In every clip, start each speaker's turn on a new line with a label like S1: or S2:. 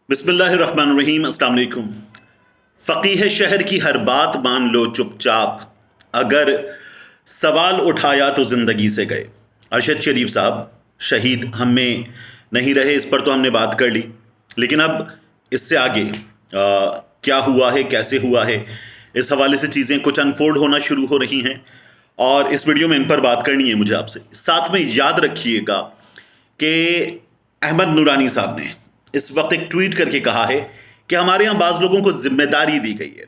S1: बिस्मिल्लाहिर्रहमानिर्रहीम। अस्सलाम वालेकुम। फ़क़ीह शहर की हर बात मान लो चुपचाप, अगर सवाल उठाया तो ज़िंदगी से गए। अरशद शरीफ साहब शहीद हम में नहीं रहे, इस पर तो हमने बात कर ली, लेकिन अब इससे आगे क्या हुआ है, कैसे हुआ है, इस हवाले से चीज़ें कुछ अनफोल्ड होना शुरू हो रही हैं और इस वीडियो में इन पर बात करनी है मुझे आपसे। साथ में याद रखिएगा कि अहमद नूरानी साहब ने इस वक्त एक ट्वीट करके कहा है कि हमारे यहाँ बाज़ लोगों को जिम्मेदारी दी गई है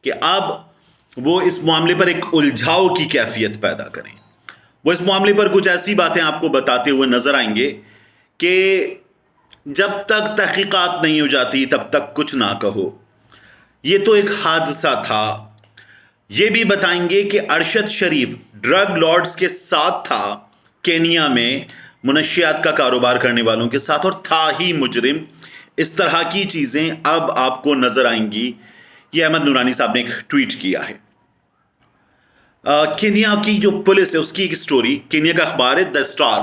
S1: कि अब वो इस मामले पर एक उलझाव की कैफियत पैदा करें। वो इस मामले पर कुछ ऐसी बातें आपको बताते हुए नजर आएंगे कि जब तक तहकीकात नहीं हो जाती तब तक कुछ ना कहो, ये तो एक हादसा था। ये भी बताएंगे कि अरशद शरीफ ड्रग लॉर्ड्स के साथ था केनिया में, मुनशियात का कारोबार करने वालों के साथ, और था ही मुजरिम। इस तरह की चीज़ें अब आपको नज़र आएंगी। ये अहमद नूरानी साहब ने एक ट्वीट किया है। केनिया की जो पुलिस है उसकी एक स्टोरी, केनिया का अखबार है द स्टार,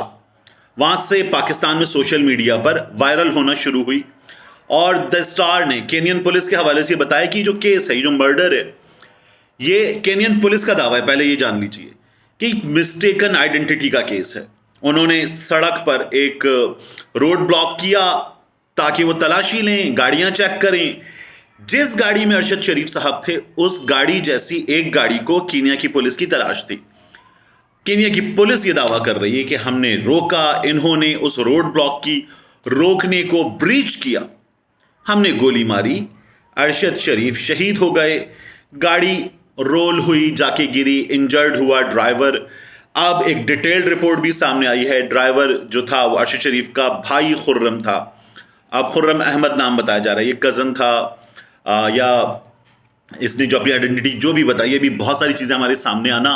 S1: वहाँ से पाकिस्तान में सोशल मीडिया पर वायरल होना शुरू हुई और द स्टार ने केनियन पुलिस के हवाले से बताया कि जो केस है, ये जो मर्डर है, ये केनियन पुलिस का दावा है, पहले ये जान लीजिए, कि मिस्टेकन आइडेंटिटी का केस है। उन्होंने सड़क पर एक रोड ब्लॉक किया ताकि वो तलाशी लें, गाड़ियां चेक करें। जिस गाड़ी में अरशद शरीफ साहब थे उस गाड़ी जैसी एक गाड़ी को केनिया की पुलिस की तलाश थी। केनिया की पुलिस ये दावा कर रही है कि हमने रोका, इन्होंने उस रोड ब्लॉक की रोकने को ब्रीच किया, हमने गोली मारी, अरशद शरीफ शहीद हो गए, गाड़ी रोल हुई, जाके गिरी, इंजर्ड हुआ ड्राइवर। अब एक डिटेल्ड रिपोर्ट भी सामने आई है। ड्राइवर जो था वो अरशद शरीफ का भाई खुर्रम था। अब खुर्रम अहमद नाम बताया जा रहा है, ये कज़न था या इसने जो अपनी आइडेंटिटी जो भी बताई, अभी बहुत सारी चीज़ें हमारे सामने आना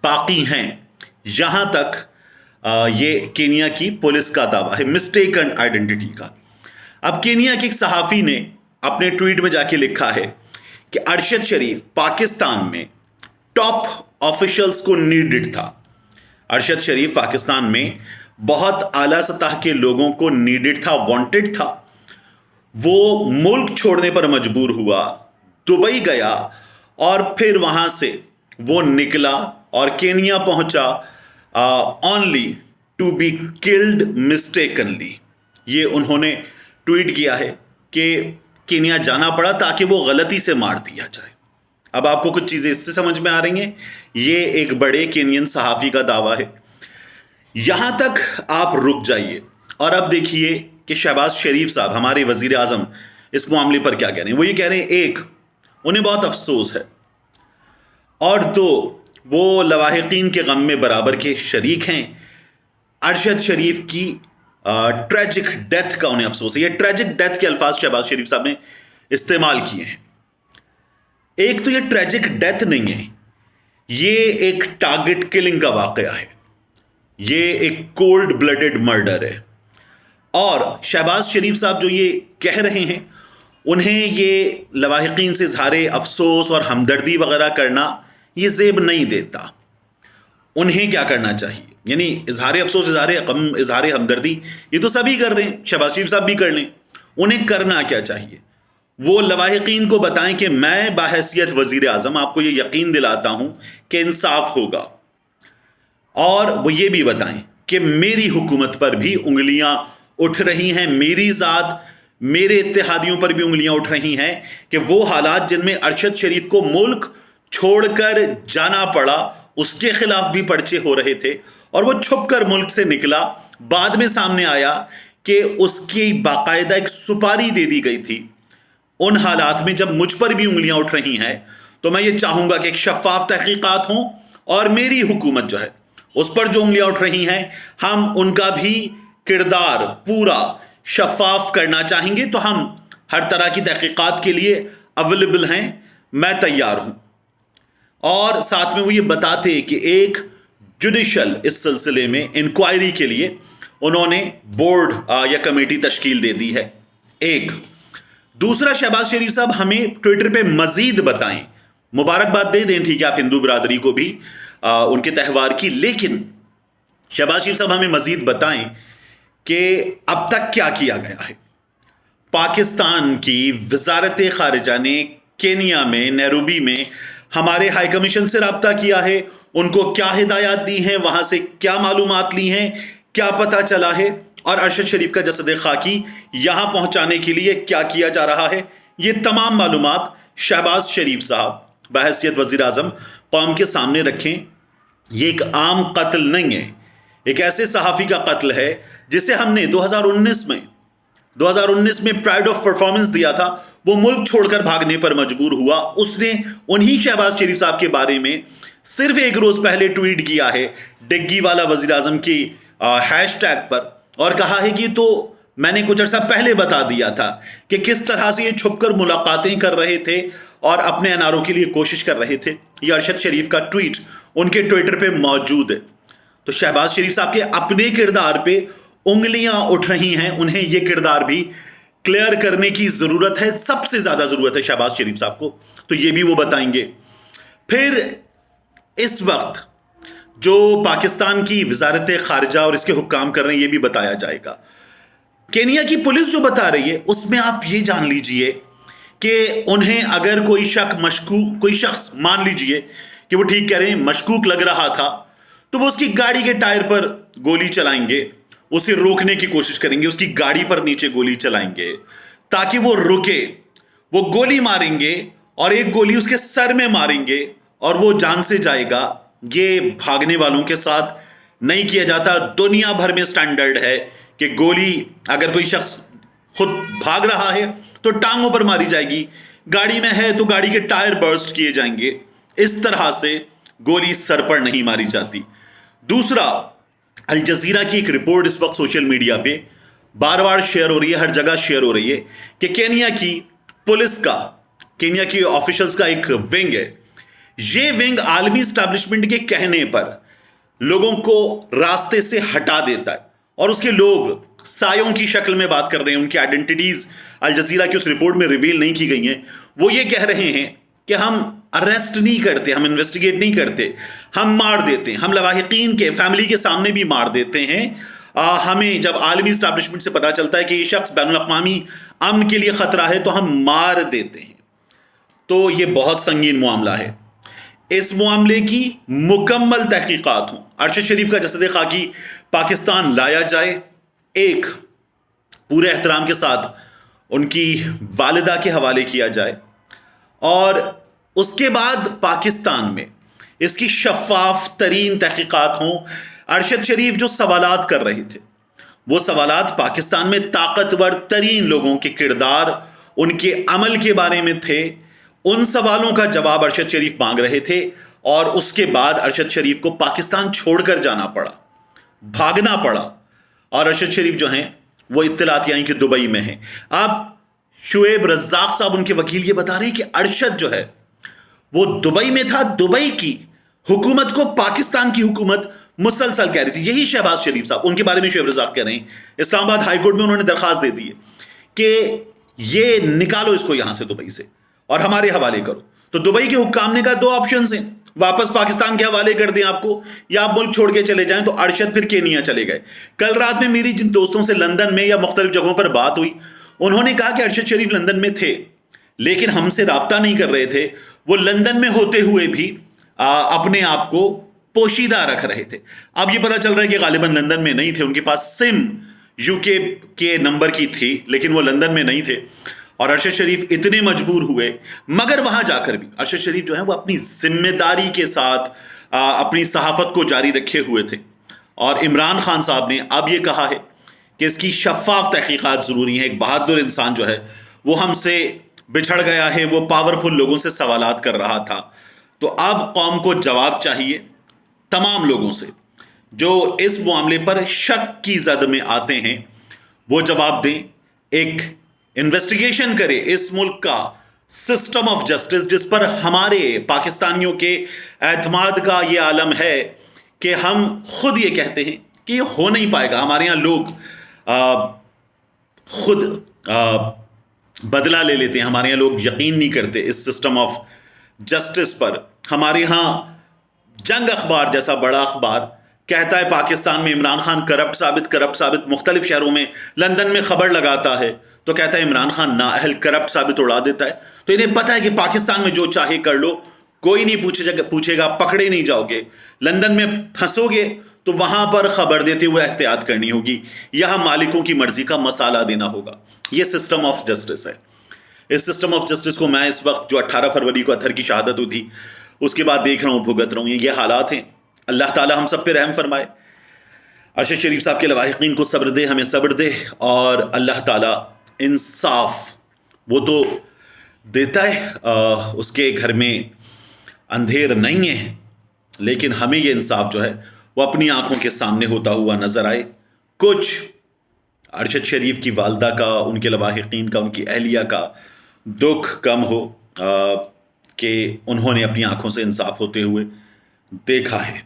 S1: बाकी हैं। यहाँ तक ये केनिया की पुलिस का दावा है मिस्टेकन आइडेंटिटी का। अब केनिया के एक सहाफ़ी ने अपने ट्वीट में जाके लिखा है कि अरशद शरीफ पाकिस्तान में टॉप ऑफिशियल्स को नीडेड था। अरशद शरीफ पाकिस्तान में बहुत आला सतह के लोगों को नीडेड था, वांटेड था। वो मुल्क छोड़ने पर मजबूर हुआ, दुबई गया और फिर वहां से वो निकला और केनिया पहुंचा only to be killed mistakenly. ये उन्होंने ट्वीट किया है कि केनिया जाना पड़ा ताकि वो गलती से मार दिया जाए। अब आपको कुछ चीज़ें इससे समझ में आ रही हैं। ये एक बड़े केनियन सहाफ़ी का दावा है। यहाँ तक आप रुक जाइए और अब देखिए कि शहबाज शरीफ साहब, हमारे वज़ीर आज़म, इस मामले पर क्या कह रहे हैं। वो ये कह रहे हैं, एक, उन्हें बहुत अफसोस है, और दो, वो लवाहिकीन के गम में बराबर के शरीक हैं। अरशद शरीफ की ट्रेजिक डेथ का उन्हें अफसोस है। ये ट्रेजिक डेथ के अल्फाज शहबाज शरीफ साहब ने इस्तेमाल किए हैं। एक तो ये ट्रेजिक डेथ नहीं है, ये एक टारगेट किलिंग का वाकया है, ये एक कोल्ड ब्लडेड मर्डर है। और शहबाज शरीफ साहब जो ये कह रहे हैं, उन्हें ये लवाहिकीन से इज़हारे अफसोस और हमदर्दी वगैरह करना ये ज़ेब नहीं देता। उन्हें क्या करना चाहिए, यानी इज़हारे अफसोस, इज़हारे गम, इज़हारे हमदर्दी, ये तो सभी कर रहे हैं, शहबाज शरीफ साहब भी कर लें। उन्हें करना क्या चाहिए, वो लवाहिकीन को बताएं कि मैं बाहैसियत वज़ीर आज़म आपको ये यकीन दिलाता हूँ कि इंसाफ होगा, और वो ये भी बताएं कि मेरी हुकूमत पर भी उंगलियां उठ रही हैं, मेरी ज़ात, मेरे इत्तेहादियों पर भी उंगलियां उठ रही हैं कि वो हालात जिनमें अरशद शरीफ को मुल्क छोड़कर जाना पड़ा, उसके खिलाफ भी पर्चे हो रहे थे और वो छुप कर मुल्क से निकला। बाद में सामने आया कि उसकी बाकायदा एक सुपारी दे दी गई थी। उन हालात में जब मुझ पर भी उंगलियां उठ रही हैं तो मैं ये चाहूँगा कि एक शफाफ तहकीकात हों, और मेरी हुकूमत जो है उस पर जो उंगलियां उठ रही हैं, हम उनका भी किरदार पूरा शफाफ करना चाहेंगे। तो हम हर तरह की तहकीकात के लिए अवेलेबल हैं, मैं तैयार हूँ। और साथ में वो ये बताते कि एक जुडिशल इस सिलसिले में इंक्वायरी के लिए उन्होंने बोर्ड या कमेटी तश्कील दे दी है। एक दूसरा, शहबाज शरीफ साहब हमें ट्विटर पे मजीद बताएं, मुबारकबाद दे दें, ठीक है, आप हिंदू बिरादरी को भी उनके त्यौहार की, लेकिन शहबाज शरीफ साहब हमें मजीद बताएं कि अब तक क्या किया गया है। पाकिस्तान की वजारत खारिजा ने केनिया में नैरोबी में हमारे हाई कमीशन से रब्ता किया है, उनको क्या हिदायत दी हैं, वहाँ से क्या मालूमात ली हैं, क्या पता चला है, और अरशद शरीफ का जसद खाकी यहाँ पहुँचाने के लिए क्या किया जा रहा है, ये तमाम मालूमात शहबाज शरीफ साहब बहैसियत वज़ीर आज़म कौम के सामने रखें। ये एक आम कत्ल नहीं है, एक ऐसे सहाफ़ी का कत्ल है जिसे हमने 2019 में प्राइड ऑफ परफॉर्मेंस दिया था। वो मुल्क छोड़कर भागने पर मजबूर हुआ। उसने उन्हीं शहबाज शरीफ साहब के बारे में सिर्फ एक रोज़ पहले ट्वीट किया है डिग्गी वाला वज़ीर आज़म की हैशटैग पर, और कहा है कि तो मैंने कुछ अर्सा पहले बता दिया था कि किस तरह से ये छुपकर मुलाकातें कर रहे थे और अपने एनआरओ के लिए कोशिश कर रहे थे। ये अरशद शरीफ का ट्वीट उनके ट्विटर पे मौजूद है। तो शहबाज शरीफ साहब के अपने किरदार पे उंगलियां उठ रही हैं, उन्हें ये किरदार भी क्लियर करने की ज़रूरत है, सबसे ज़्यादा ज़रूरत है शहबाज शरीफ साहब को, तो ये भी वो बताएंगे। फिर इस वक्त जो पाकिस्तान की वजारत खारिजा और इसके हुक्काम कर रहे हैं, ये भी बताया जाएगा। केनिया की पुलिस जो बता रही है उसमें आप ये जान लीजिए कि उन्हें अगर कोई शख्स मान लीजिए कि वो ठीक कह रहे हैं, मशकूक लग रहा था, तो वो उसकी गाड़ी के टायर पर गोली चलाएंगे, उसे रोकने की कोशिश करेंगे, उसकी गाड़ी पर नीचे गोली चलाएंगे ताकि वो रुके। वो गोली मारेंगे और एक गोली उसके सर में मारेंगे और वो जान से जाएगा। ये भागने वालों के साथ नहीं किया जाता। दुनिया भर में स्टैंडर्ड है कि गोली अगर कोई शख्स खुद भाग रहा है तो टांगों पर मारी जाएगी, गाड़ी में है तो गाड़ी के टायर बर्स्ट किए जाएंगे। इस तरह से गोली सर पर नहीं मारी जाती। दूसरा, अल जज़ीरा की एक रिपोर्ट इस वक्त सोशल मीडिया पे बार बार शेयर हो रही है, हर जगह शेयर हो रही है कि केनिया की पुलिस का, केनिया की ऑफिशल्स का एक विंग है। ये विंग आलमी स्टैब्लिशमेंट के कहने पर लोगों को रास्ते से हटा देता है और उसके लोग सायों की शक्ल में बात कर रहे हैं। उनकी आइडेंटिटीज अल जज़ीरा की उस रिपोर्ट में रिवील नहीं की गई हैं। वो ये कह रहे हैं कि हम अरेस्ट नहीं करते, हम इन्वेस्टिगेट नहीं करते, हम मार देते हैं, हम लवाहिकीन के फैमिली के सामने भी मार देते हैं। हमें जब आलमी स्टैब्लिशमेंट से पता चलता है कि ये शख्स बैनुल अक़वामी अमन के लिए ख़तरा है तो हम मार देते हैं। तो ये बहुत संगीन मामला है। इस मामले की मुकम्मल तहकीकात हों, अरशद शरीफ का जसद खाकी पाकिस्तान लाया जाए, एक पूरे एहतराम के साथ उनकी वालिदा के हवाले किया जाए और उसके बाद पाकिस्तान में इसकी शफाफ तरीन तहकीकात हों। अरशद शरीफ जो सवालात कर रहे थे वो सवालात पाकिस्तान में ताकतवर तरीन लोगों के किरदार, उनके अमल के बारे में थे। उन सवालों का जवाब अरशद शरीफ मांग रहे थे और उसके बाद अरशद शरीफ को पाकिस्तान छोड़कर जाना पड़ा, भागना पड़ा। और अरशद शरीफ जो हैं वो इत्तलात यानी कि दुबई में हैं। अब शुएब रज़ाक साहब उनके वकील ये बता रहे हैं कि अरशद जो है वो दुबई में था। दुबई की हुकूमत को पाकिस्तान की हुकूमत मुसलसल कह रही थी। यही शहबाज शरीफ साहब, उनके बारे में शुएब रज़ाक कह रहे हैं। इस्लामाबाद हाई कोर्ट में उन्होंने दरख्वास्त दे दी है कि ये निकालो इसको यहां से दुबई से और हमारे हवाले करो। तो दुबई के हुक्काम ने कहा दो ऑप्शन हैं, वापस पाकिस्तान के हवाले कर दें आपको या आप मुल्क छोड़ के चले जाएं। तो अरशद फिर केनिया चले गए। कल रात में मेरी जिन दोस्तों से लंदन में या मुख्तलिफ जगहों पर बात हुई, उन्होंने कहा कि अरशद शरीफ लंदन में थे लेकिन हमसे राब्ता नहीं कर रहे थे। वो लंदन में होते हुए भी अपने आप को पोशीदा रख रहे थे। अब ये पता चल रहा है कि गालिबन लंदन में नहीं थे, उनके पास सिम यूके के नंबर की थी लेकिन वो लंदन में नहीं थे। और अरशद शरीफ इतने मजबूर हुए, मगर वहां जाकर भी अरशद शरीफ जो है वो अपनी जिम्मेदारी के साथ अपनी सहाफत को जारी रखे हुए थे। और इमरान खान साहब ने अब ये कहा है कि इसकी शफाफ तहकीकात ज़रूरी हैं। एक बहादुर इंसान जो है वो हमसे बिछड़ गया है, वो पावरफुल लोगों से सवालात कर रहा था। तो अब कौम को जवाब चाहिए तमाम लोगों से जो इस मामले पर शक की जद में आते हैं, वो जवाब दें, एक इन्वेस्टिगेशन करे इस मुल्क का सिस्टम ऑफ जस्टिस जिस पर हमारे पाकिस्तानियों के एतमाद का ये आलम है कि हम खुद ये कहते हैं कि ये हो नहीं पाएगा। हमारे यहाँ लोग खुद बदला ले लेते हैं, हमारे यहाँ लोग यकीन नहीं करते इस सिस्टम ऑफ जस्टिस पर। हमारे यहाँ जंग अखबार जैसा बड़ा अखबार कहता है पाकिस्तान में इमरान खान करप्ट साबित मुख्तलिफ शहरों में, लंदन में खबर लगाता है تو کہتا ہے عمران خان نااہل کرپٹ ثابت اڑا دیتا ہے. تو انہیں پتہ ہے کہ پاکستان میں جو چاہے کر لو, کوئی نہیں پوچھے گا, پکڑے نہیں جاؤ گے. لندن میں پھنسو گے تو وہاں پر خبر دیتے ہوئے احتیاط کرنی ہوگی, یہاں مالکوں کی مرضی کا مسالہ دینا ہوگا. یہ سسٹم آف جسٹس ہے. اس سسٹم آف جسٹس کو میں اس وقت جو 18 فروری کو اطہر کی شہادت ہوئی تھی اس کے بعد دیکھ رہا ہوں, بھگت رہا ہوں. یہ حالات ہیں. اللہ تعالی ہم سب پہ رحم فرمائے, ارشد شریف صاحب کے لواحقین کو صبر دے, ہمیں صبر دے, اور اللہ تعالی انصاف وہ تو دیتا ہے, اس کے گھر میں اندھیر نہیں ہے, لیکن ہمیں یہ انصاف جو ہے وہ اپنی آنکھوں کے سامنے ہوتا ہوا نظر آئے. کچھ ارشد شریف کی والدہ کا, ان کے لواحقین کا, ان کی اہلیہ کا دکھ کم ہو کہ انہوں نے اپنی آنکھوں سے انصاف ہوتے ہوئے دیکھا ہے.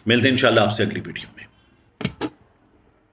S1: ملتے ہیں انشاءاللہ آپ سے اگلی ویڈیو میں.